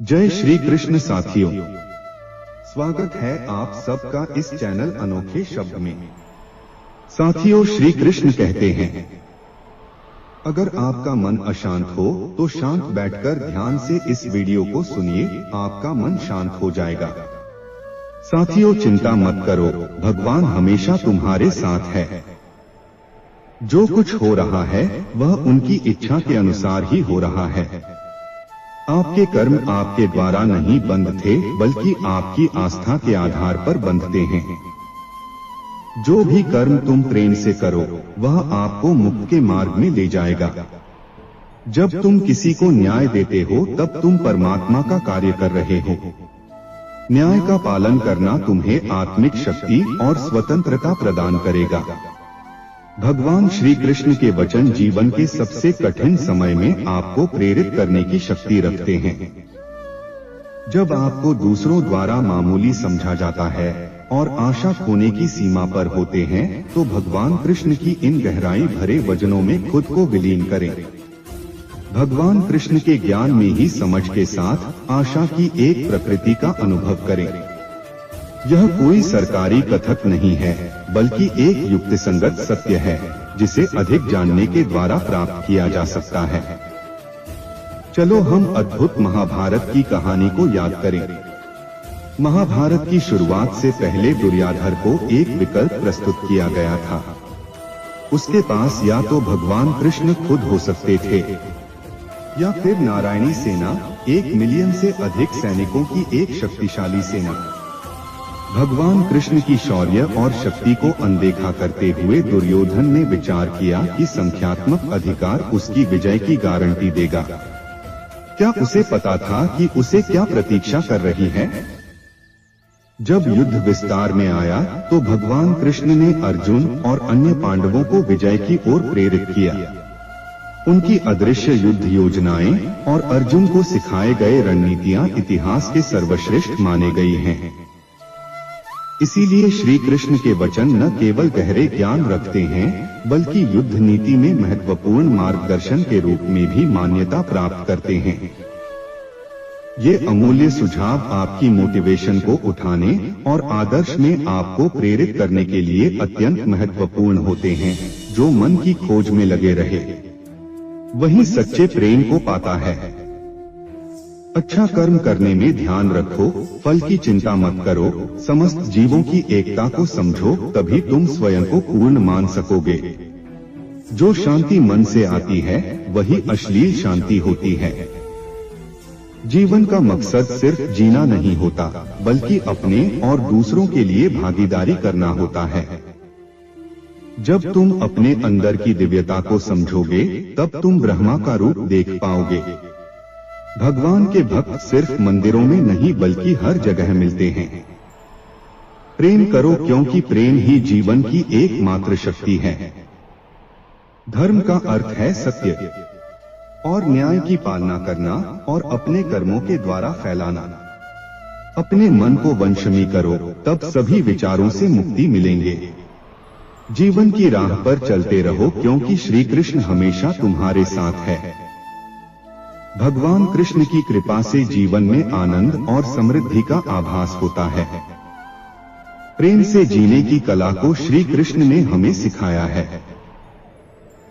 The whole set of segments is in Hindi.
जय श्री कृष्ण साथियों, स्वागत है आप सबका इस चैनल अनोखे शब्द में। साथियों, श्री कृष्ण कहते हैं, अगर आपका मन अशांत हो तो शांत बैठकर ध्यान से इस वीडियो को सुनिए, आपका मन शांत हो जाएगा। साथियों, चिंता मत करो, भगवान हमेशा तुम्हारे साथ है। जो कुछ हो रहा है वह उनकी इच्छा के अनुसार ही हो रहा है। आपके कर्म आपके द्वारा नहीं बंध थे, बल्कि आपकी आस्था के आधार पर बंधते हैं। जो भी कर्म तुम प्रेम से करो वह आपको मुक्ति के मार्ग में ले जाएगा। जब तुम किसी को न्याय देते हो तब तुम परमात्मा का कार्य कर रहे हो। न्याय का पालन करना तुम्हें आत्मिक शक्ति और स्वतंत्रता प्रदान करेगा। भगवान श्री कृष्ण के वचन जीवन के सबसे कठिन समय में आपको प्रेरित करने की शक्ति रखते हैं। जब आपको दूसरों द्वारा मामूली समझा जाता है और आशा खोने की सीमा पर होते हैं, तो भगवान कृष्ण की इन गहराई भरे वचनों में खुद को विलीन करें। भगवान कृष्ण के ज्ञान में ही समझ के साथ आशा की एक प्रकृति का अनुभव करें। यह कोई सरकारी कथक नहीं है, बल्कि एक युक्तिसंगत सत्य है, जिसे अधिक जानने के द्वारा प्राप्त किया जा सकता है। चलो हम अद्भुत महाभारत की कहानी को याद करें। महाभारत की शुरुआत से पहले दुर्योधन को एक विकल्प प्रस्तुत किया गया था। उसके पास या तो भगवान कृष्ण खुद हो सकते थे, या फिर नारायणी सेना, 1 मिलियन से अधिक सैनिकों की एक शक्तिशाली सेना। भगवान कृष्ण की शौर्य और शक्ति को अनदेखा करते हुए दुर्योधन ने विचार किया कि संख्यात्मक अधिकार उसकी विजय की गारंटी देगा। क्या उसे पता था कि उसे क्या प्रतीक्षा कर रही है? जब युद्ध विस्तार में आया तो भगवान कृष्ण ने अर्जुन और अन्य पांडवों को विजय की ओर प्रेरित किया। उनकी अदृश्य युद्ध योजनाएं और अर्जुन को सिखाए गए रणनीतियां इतिहास के सर्वश्रेष्ठ माने गई हैं। इसीलिए श्री कृष्ण के वचन न केवल गहरे ज्ञान रखते हैं, बल्कि युद्ध नीति में महत्वपूर्ण मार्गदर्शन के रूप में भी मान्यता प्राप्त करते हैं। ये अमूल्य सुझाव आपकी मोटिवेशन को उठाने और आदर्श में आपको प्रेरित करने के लिए अत्यंत महत्वपूर्ण होते हैं। जो मन की खोज में लगे रहे वही सच्चे प्रेम को पाता है। अच्छा कर्म करने में ध्यान रखो, फल की चिंता मत करो, समस्त जीवों की एकता को समझो, तभी तुम स्वयं को पूर्ण मान सकोगे। जो शांति मन से आती है वही अश्लील शांति होती है। जीवन का मकसद सिर्फ जीना नहीं होता, बल्कि अपने और दूसरों के लिए भागीदारी करना होता है। जब तुम अपने अंदर की दिव्यता को समझोगे तब तुम ब्रह्मा का रूप देख पाओगे। भगवान के भक्त सिर्फ मंदिरों में नहीं बल्कि हर जगह मिलते हैं। प्रेम करो, क्योंकि प्रेम ही जीवन की एकमात्र शक्ति है। धर्म का अर्थ है सत्य और न्याय की पालना करना और अपने कर्मों के द्वारा फैलाना। अपने मन को वंशमी करो, तब सभी विचारों से मुक्ति मिलेंगे। जीवन की राह पर चलते रहो, क्योंकि श्री कृष्ण हमेशा तुम्हारे साथ है। भगवान कृष्ण की कृपा से जीवन में आनंद और समृद्धि का आभास होता है। प्रेम से जीने की कला को श्री कृष्ण ने हमें सिखाया है।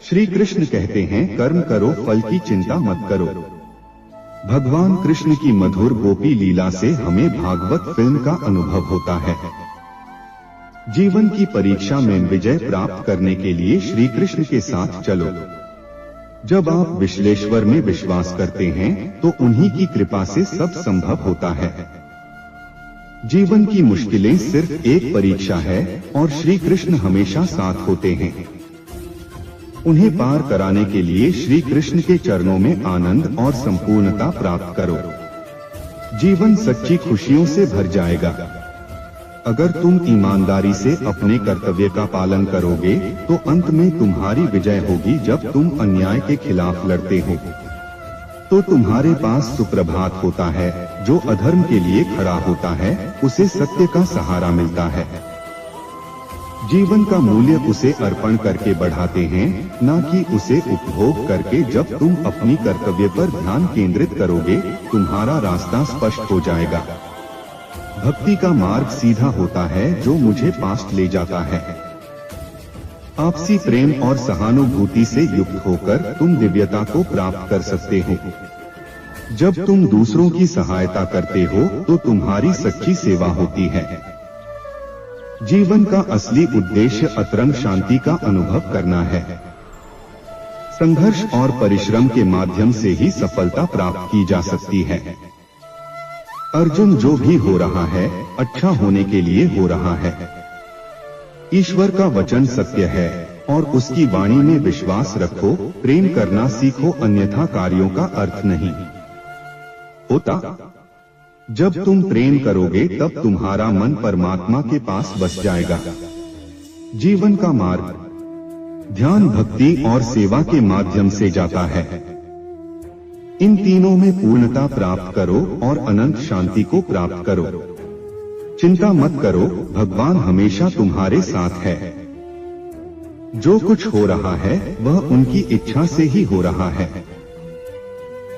श्री कृष्ण कहते हैं, कर्म करो, फल की चिंता मत करो। भगवान कृष्ण की मधुर गोपी लीला से हमें भागवत फिल्म का अनुभव होता है। जीवन की परीक्षा में विजय प्राप्त करने के लिए श्री कृष्ण के साथ चलो। जब आप विश्वेश्वर में विश्वास करते हैं तो उन्हीं की कृपा से सब संभव होता है। जीवन की मुश्किलें सिर्फ एक परीक्षा है और श्री कृष्ण हमेशा साथ होते हैं। उन्हें पार कराने के लिए श्री कृष्ण के चरणों में आनंद और संपूर्णता प्राप्त करो। जीवन सच्ची खुशियों से भर जाएगा। अगर तुम ईमानदारी से अपने कर्तव्य का पालन करोगे तो अंत में तुम्हारी विजय होगी। जब तुम अन्याय के खिलाफ लड़ते हो तो तुम्हारे पास सुप्रभात होता है। जो अधर्म के लिए खड़ा होता है उसे सत्य का सहारा मिलता है। जीवन का मूल्य उसे अर्पण करके बढ़ाते हैं, न कि उसे उपभोग करके। जब तुम अपनी कर्तव्य पर ध्यान केंद्रित करोगे, तुम्हारा रास्ता स्पष्ट हो जाएगा। भक्ति का मार्ग सीधा होता है जो मुझे पास ले जाता है। आपसी प्रेम और सहानुभूति से युक्त होकर तुम दिव्यता को प्राप्त कर सकते हो। जब तुम दूसरों की सहायता करते हो तो तुम्हारी सच्ची सेवा होती है। जीवन का असली उद्देश्य अतरंग शांति का अनुभव करना है। संघर्ष और परिश्रम के माध्यम से ही सफलता प्राप्त की जा सकती है। अर्जुन, जो भी हो रहा है अच्छा होने के लिए हो रहा है। ईश्वर का वचन सत्य है और उसकी वाणी में विश्वास रखो। प्रेम करना सीखो, अन्यथा कार्यों का अर्थ नहीं होता। जब तुम प्रेम करोगे तब तुम्हारा मन परमात्मा के पास बस जाएगा। जीवन का मार्ग ध्यान, भक्ति और सेवा के माध्यम से जाता है। इन तीनों में पूर्णता प्राप्त करो और अनंत शांति को प्राप्त करो। चिंता मत करो, भगवान हमेशा तुम्हारे साथ है। जो कुछ हो रहा है वह उनकी इच्छा से ही हो रहा है।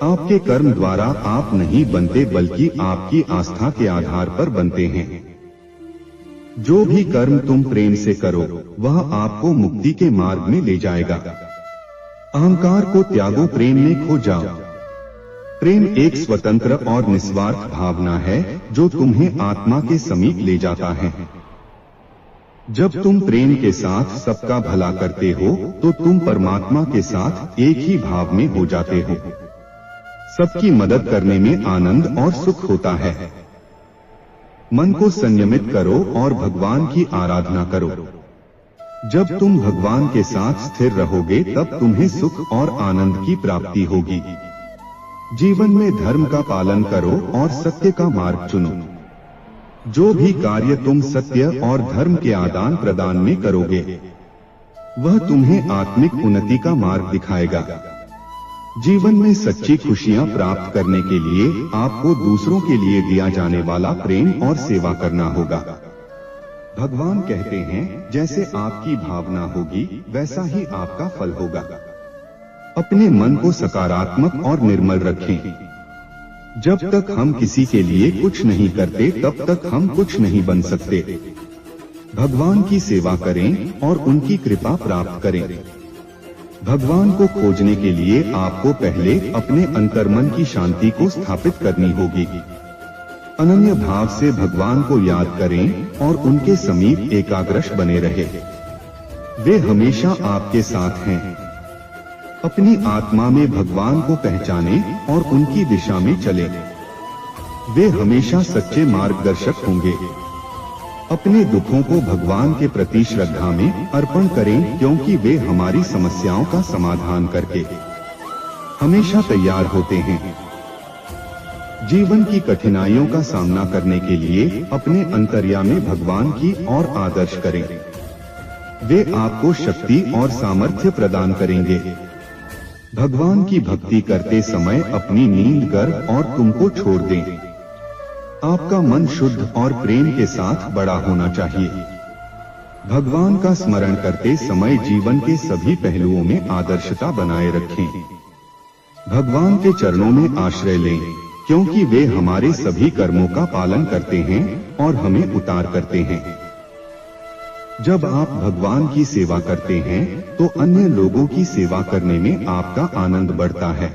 आपके कर्म द्वारा आप नहीं बनते, बल्कि आपकी आस्था के आधार पर बनते हैं। जो भी कर्म तुम प्रेम से करो वह आपको मुक्ति के मार्ग में ले जाएगा। अहंकार को त्यागो, प्रेम में खो जाओ। प्रेम एक स्वतंत्र और निस्वार्थ भावना है जो तुम्हें आत्मा के समीप ले जाता है। जब तुम प्रेम के साथ सबका भला करते हो तो तुम परमात्मा के साथ एक ही भाव में हो जाते हो। सबकी मदद करने में आनंद और सुख होता है। मन को संयमित करो और भगवान की आराधना करो। जब तुम भगवान के साथ स्थिर रहोगे तब तुम्हें सुख और आनंद की प्राप्ति होगी। जीवन में धर्म का पालन करो और सत्य का मार्ग चुनो। जो भी कार्य तुम सत्य और धर्म के आदान प्रदान में करोगे वह तुम्हें आत्मिक उन्नति का मार्ग दिखाएगा। जीवन में सच्ची खुशियां प्राप्त करने के लिए आपको दूसरों के लिए दिया जाने वाला प्रेम और सेवा करना होगा। भगवान कहते हैं, जैसे आपकी भावना होगी वैसा ही आपका फल होगा। अपने मन को सकारात्मक और निर्मल रखें। जब तक हम किसी के लिए कुछ नहीं करते तब तक हम कुछ नहीं बन सकते। भगवान की सेवा करें और उनकी कृपा प्राप्त करें। भगवान को खोजने के लिए आपको पहले अपने अंतर्मन की शांति को स्थापित करनी होगी। अनन्य भाव से भगवान को याद करें और उनके समीप एकाग्रश बने रहे। वे हमेशा आपके साथ हैं। अपनी आत्मा में भगवान को पहचानें और उनकी दिशा में चलें। वे हमेशा सच्चे मार्गदर्शक होंगे। अपने दुखों को भगवान के प्रति श्रद्धा में अर्पण करें, क्योंकि वे हमारी समस्याओं का समाधान करके हमेशा तैयार होते हैं। जीवन की कठिनाइयों का सामना करने के लिए अपने अंतर्यामी भगवान की और आदर्श करें। वे आपको शक्ति और सामर्थ्य प्रदान करेंगे। भगवान की भक्ति करते समय अपनी नींद, गर्व और तुमको छोड़ दें। आपका मन शुद्ध और प्रेम के साथ बड़ा होना चाहिए। भगवान का स्मरण करते समय जीवन के सभी पहलुओं में आदर्शता बनाए रखें। भगवान के चरणों में आश्रय लें, क्योंकि वे हमारे सभी कर्मों का पालन करते हैं और हमें उतार करते हैं। जब आप भगवान की सेवा करते हैं तो अन्य लोगों की सेवा करने में आपका आनंद बढ़ता है।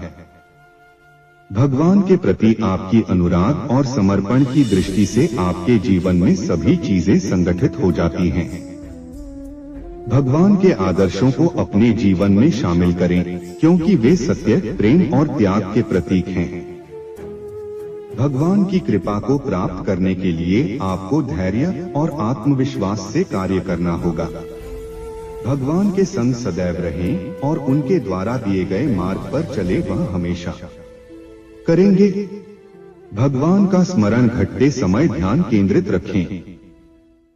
भगवान के प्रति आपकी अनुराग और समर्पण की दृष्टि से आपके जीवन में सभी चीजें संगठित हो जाती हैं। भगवान के आदर्शों को अपने जीवन में शामिल करें, क्योंकि वे सत्य, प्रेम और त्याग के प्रतीक हैं। भगवान की कृपा को प्राप्त करने के लिए आपको धैर्य और आत्मविश्वास से कार्य करना होगा। भगवान के संग सदैव रहें और उनके द्वारा दिए गए मार्ग पर चले, वह हमेशा करेंगे। भगवान का स्मरण घटते समय ध्यान केंद्रित रखें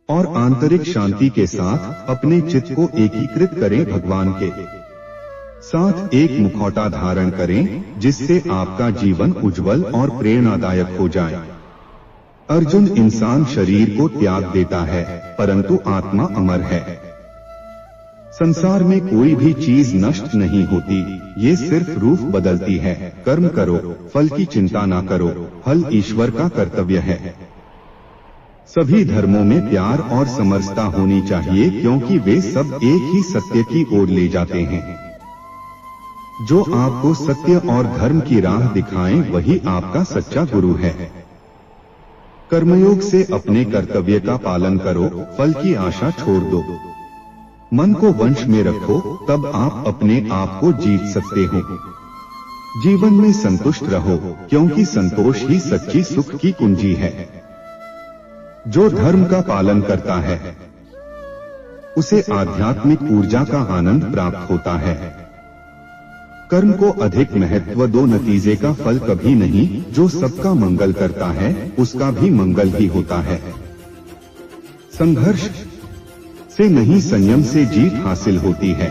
और आंतरिक शांति के साथ अपने चित्त को एकीकृत करें। भगवान के साथ एक मुखौटा धारण करें, जिससे आपका जीवन उज्जवल और प्रेरणादायक हो जाए। अर्जुन, इंसान शरीर को त्याग देता है परंतु आत्मा अमर है। संसार में कोई भी चीज नष्ट नहीं होती, ये सिर्फ रूप बदलती है। कर्म करो, फल की चिंता ना करो, फल ईश्वर का कर्तव्य है। सभी धर्मों में प्यार और समरसता होनी चाहिए, क्योंकि वे सब एक ही सत्य की ओर ले जाते हैं। जो आपको सत्य और धर्म की राह दिखाएं, वही आपका सच्चा गुरु है। कर्मयोग से अपने कर्तव्य का पालन करो, फल की आशा छोड़ दो। मन को वश में रखो, तब आप अपने आप को जीत सकते हो। जीवन में संतुष्ट रहो, क्योंकि संतोष ही सच्ची सुख की कुंजी है। जो धर्म का पालन करता है उसे आध्यात्मिक ऊर्जा का आनंद प्राप्त होता है। कर्म को अधिक महत्व दो, नतीजे का फल कभी नहीं। जो सबका मंगल करता है उसका भी मंगल ही होता है। संघर्ष से नहीं, संयम से जीत हासिल होती है।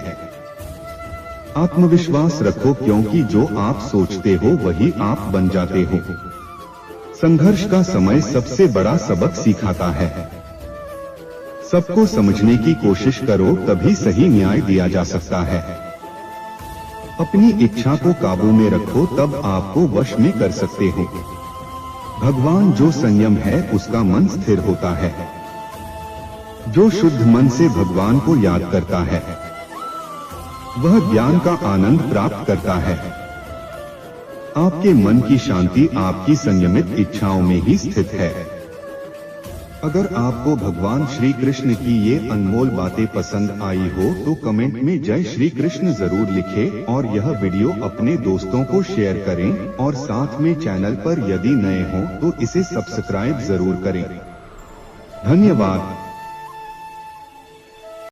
आत्मविश्वास रखो, क्योंकि जो आप सोचते हो वही आप बन जाते हो। संघर्ष का समय सबसे बड़ा सबक सिखाता है। सबको समझने की कोशिश करो, तभी सही न्याय दिया जा सकता है। अपनी इच्छा को काबू में रखो, तब आपको वश में कर सकते हो। भगवान, जो संयम है उसका मन स्थिर होता है। जो शुद्ध मन से भगवान को याद करता है वह ज्ञान का आनंद प्राप्त करता है। आपके मन की शांति आपकी संयमित इच्छाओं में ही स्थित है। अगर आपको भगवान श्री कृष्ण की ये अनमोल बातें पसंद आई हो तो कमेंट में जय श्री कृष्ण जरूर लिखें और यह वीडियो अपने दोस्तों को शेयर करें और साथ में चैनल पर यदि नए हो तो इसे सब्सक्राइब जरूर करें। धन्यवाद।